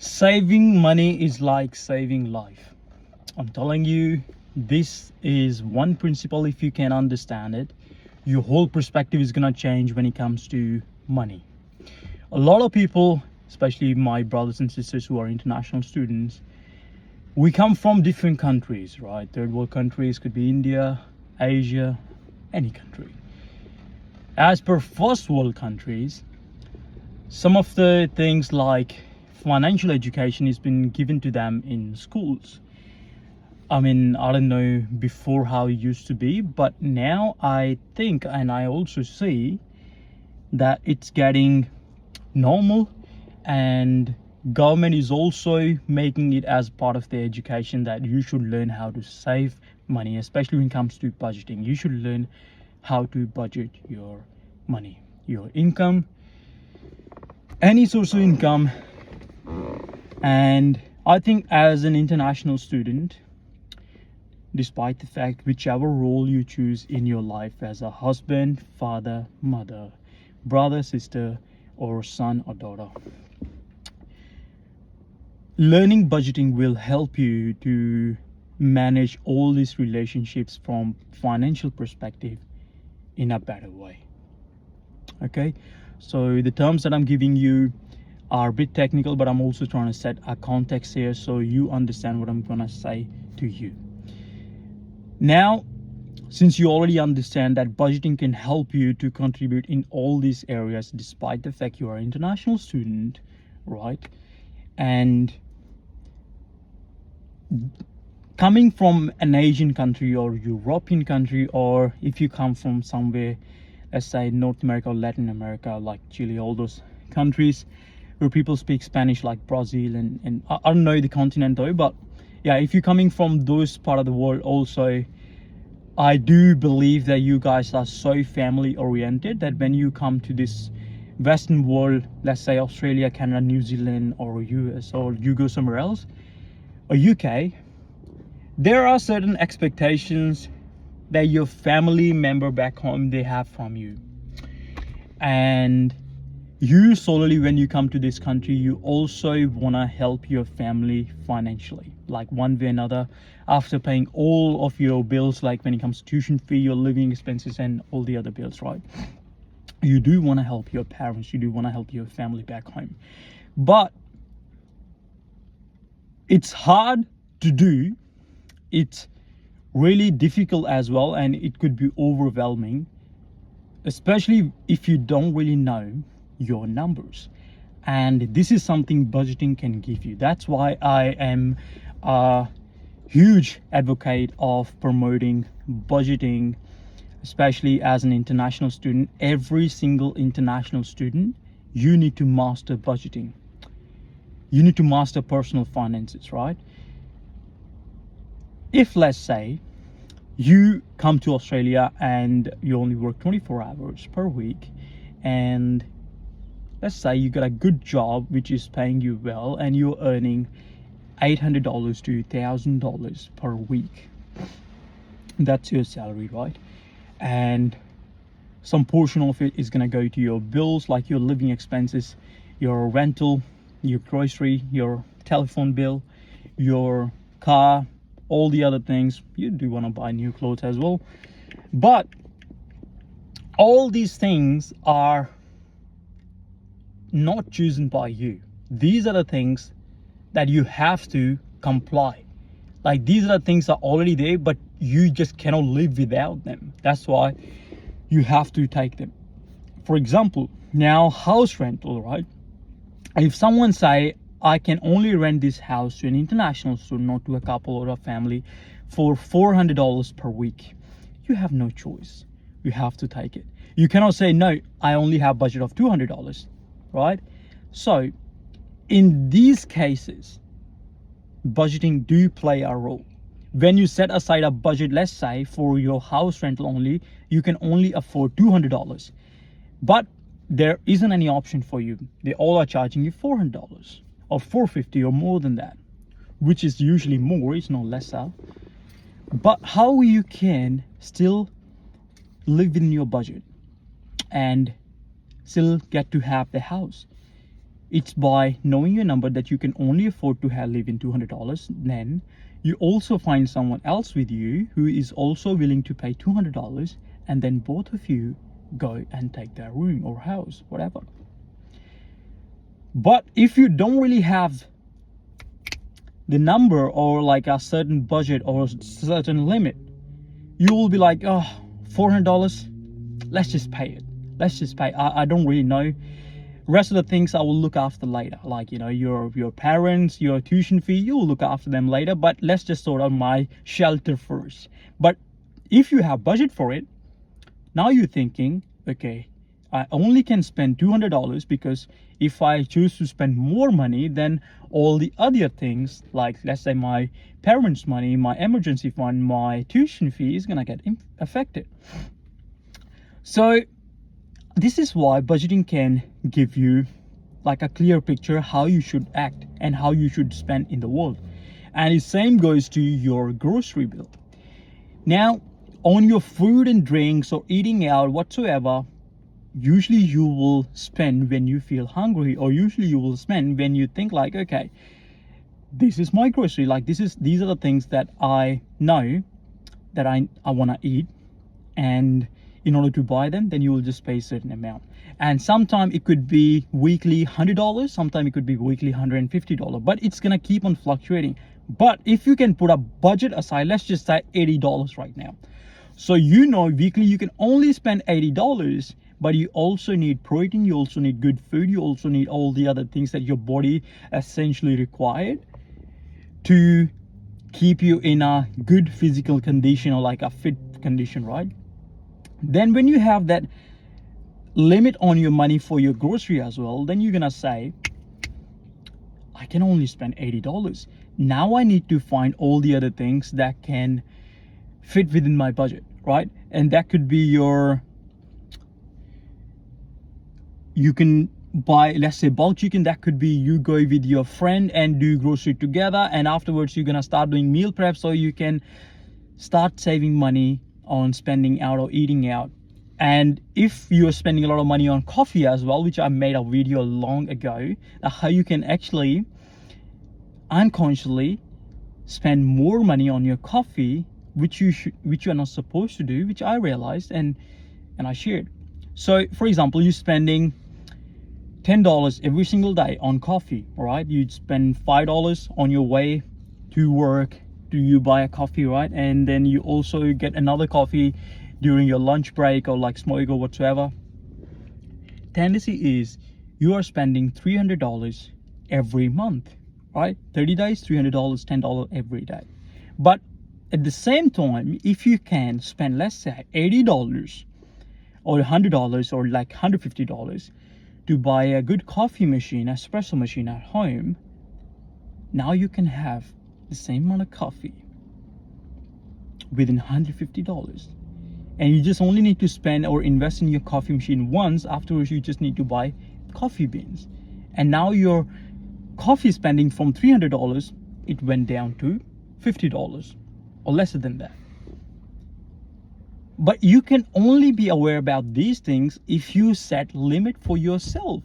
Saving money is like saving life. I'm telling you, this is one principle. If you can understand it, your whole perspective is gonna change when it comes to money. A lot of people, especially my brothers and sisters who are international students, we come from different countries, right? Third world countries, could be India, Asia, any country. As per first world countries, some of the things like financial education has been given to them in schools. I mean, I don't know before how it used to be, but now I think, and I also see that it's getting normal, and government is also making it as part of their education that you should learn how to save money, especially when it comes to budgeting. You should learn how to budget your money, your income, any source of income. And I think as an international student, despite the fact whichever role you choose in your life as a husband, father, mother, brother, sister, or son or daughter, learning budgeting will help you to manage all these relationships from financial perspective in a better way. Okay, so the terms that I'm giving you are a bit technical, but I'm also trying to set a context here so you understand what I'm gonna say to you. Now, since you already understand that budgeting can help you to contribute in all these areas despite the fact you are an international student, right? And coming from an Asian country or European country, or if you come from somewhere, let's say North America or Latin America, like Chile, all those countries where people speak Spanish, like Brazil and I don't know the continent though, but yeah, if you're coming from those part of the world also, I do believe that you guys are so family oriented that when you come to this Western world, let's say Australia, Canada, New Zealand, or US, or you go somewhere else, or UK, there are certain expectations that your family member back home they have from you. And you solely, when you come to this country, you also want to help your family financially, like one way or another, after paying all of your bills, like when it comes to tuition fee, your living expenses, and all the other bills, right? You do want to help your parents, you do want to help your family back home, but it's hard to do. It's really difficult as well, and it could be overwhelming, especially if you don't really know your numbers. And this is something budgeting can give you. That's why I am a huge advocate of promoting budgeting, especially as an international student. Every single international student, you need to master budgeting. You need to master personal finances, right? If let's say you come to Australia and you only work 24 hours per week, and let's say you got a good job which is paying you well and you're earning $800 to $1,000 per week, that's your salary, right? And some portion of it is going to go to your bills, like your living expenses, your rental, your grocery, your telephone bill, your car, all the other things. You do want to buy new clothes as well, but all these things are not chosen by you. These are the things that you have to comply. Like, these are the things that are already there, but you just cannot live without them. That's why you have to take them. For example, now house rental, right? If someone say, I can only rent this house to an international student, not to a couple or a family, for $400 per week, you have no choice. You have to take it. You cannot say, no, I only have budget of $200, right? So in these cases, budgeting do play a role. When you set aside a budget, let's say for your house rental only, you can only afford $200, but there isn't any option for you. They all are charging you $400 or $450 or more than that, which is usually more, it's not lesser. But how you can still live in your budget and still get to have the house? It's by knowing your number that you can only afford to have live in $200. Then you also find someone else with you who is also willing to pay $200, and then both of you go and take their room or house, whatever. But if you don't really have the number or like a certain budget or a certain limit, you will be like, oh, $400, let's just pay it. Let's just pay. I don't really know. Rest of the things I will look after later, like, you know, your parents, your tuition fee, you will look after them later, but let's just sort out my shelter first. But if you have budget for it, now you're thinking, okay, I only can spend $200, because if I choose to spend more money, then all the other things, like let's say my parents' money, my emergency fund, my tuition fee is gonna get affected. So this is why budgeting can give you like a clear picture how you should act and how you should spend in the world. And the same goes to your grocery bill. Now, on your food and drinks or eating out whatsoever, usually you will spend when you feel hungry, or usually you will spend when you think like, okay, this is my grocery, like these are the things that I know that I want to eat, and in order to buy them, then you will just pay a certain amount. And sometimes it could be weekly $100, sometimes it could be weekly $150, but it's gonna keep on fluctuating. But if you can put a budget aside, let's just say $80 right now, so you know weekly you can only spend $80, but you also need protein, you also need good food, you also need all the other things that your body essentially required to keep you in a good physical condition, or like a fit condition, right? Then when you have that limit on your money for your grocery as well, then you're gonna say, I can only spend $80. Now I need to find all the other things that can fit within my budget, right? And that could be you can buy, let's say, bulk chicken. That could be you go with your friend and do grocery together, and afterwards you're gonna start doing meal prep so you can start saving money on spending out or eating out. And if you're spending a lot of money on coffee as well, which I made a video long ago, how you can actually unconsciously spend more money on your coffee, which you're not supposed to do, which I realized and I shared. So for example, you're spending $10 every single day on coffee, all right? You'd spend $5 on your way to work. Do you buy a coffee, right? And then you also get another coffee during your lunch break or like smoke or whatsoever. Tendency is you are spending $300 every month, right? 30 days, $300, $10 every day. But at the same time, if you can spend, let's say, $80 or $100 or like $150 to buy a good coffee machine, espresso machine at home, now you can have the same amount of coffee within $150. And you just only need to spend or invest in your coffee machine once. Afterwards, you just need to buy coffee beans. And now your coffee spending from $300, it went down to $50 or lesser than that. But you can only be aware about these things if you set limit for yourself.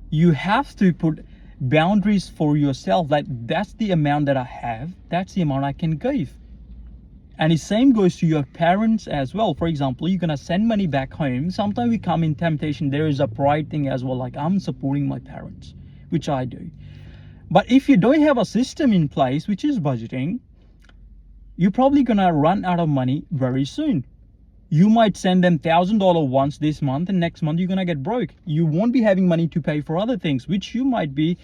You have to put boundaries for yourself, like that's the amount that I have, that's the amount I can give. And the same goes to your parents as well. For example, you're gonna send money back home. Sometimes we come in temptation, there is a pride thing as well, like I'm supporting my parents, which I do. But if you don't have a system in place, which is budgeting, you're probably gonna run out of money very soon. You might send them $1,000 once this month, and next month you're gonna get broke. You won't be having money to pay for other things, which you might be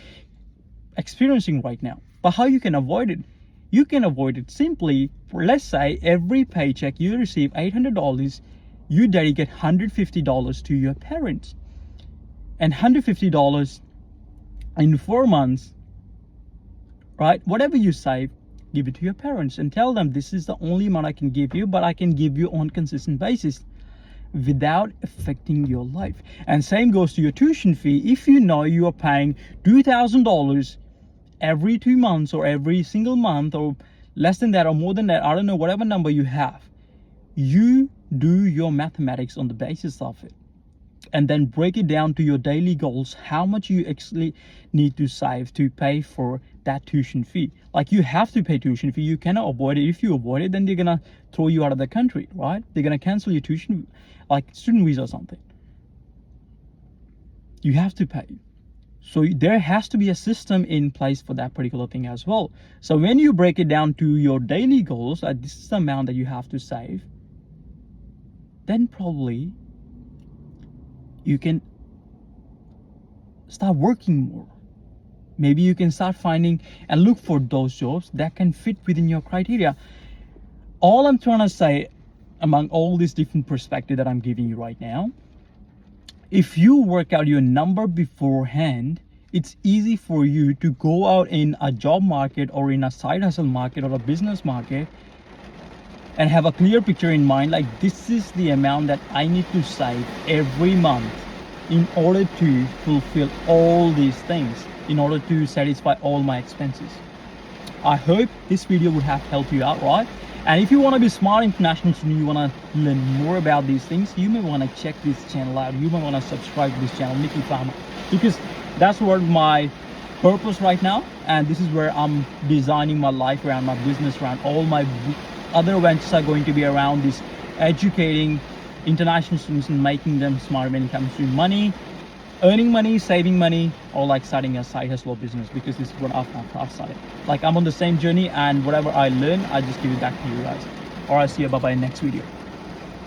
experiencing right now. But how you can avoid it? You can avoid it simply, let's say every paycheck you receive $800, you dedicate $150 to your parents. And $150 in 4 months, right? Whatever you save, give it to your parents and tell them this is the only amount I can give you, but I can give you on a consistent basis without affecting your life. And same goes to your tuition fee. If you know you are paying $2,000 every 2 months or every single month or less than that or more than that, I don't know, whatever number you have, you do your mathematics on the basis of it. and then break it down to your daily goals, how much you actually need to save to pay for that tuition fee. Like, you have to pay tuition fee. You cannot avoid it. If you avoid it, then they're gonna throw you out of the country, right? They're gonna cancel your tuition, like student visa or something. You have to pay. So there has to be a system in place for that particular thing as well. So when you break it down to your daily goals, this is the amount that you have to save, then probably you can start working more. Maybe you can start finding and look for those jobs that can fit within your criteria. All I'm trying to say, among all these different perspectives that I'm giving you right now, if you work out your number beforehand, it's easy for you to go out in a job market or in a side hustle market or a business market and have a clear picture in mind, like, this is the amount that I need to save every month in order to fulfill all these things, in order to satisfy all my expenses. I hope this video would have helped you out, right? And if you want to be smart international student, you want to learn more about these things, you may want to check this channel out. You may want to subscribe to this channel, Nicky Farmer, because that's what my purpose right now, and this is where I'm designing my life around, my business around. All my other ventures are going to be around this, educating international students and making them smart when it comes to money, earning money, saving money, or like starting a side hustle or business, because this is what I've started. Like, I'm on the same journey, and whatever I learn, I just give it back to you guys. All right, see you, bye bye, next video.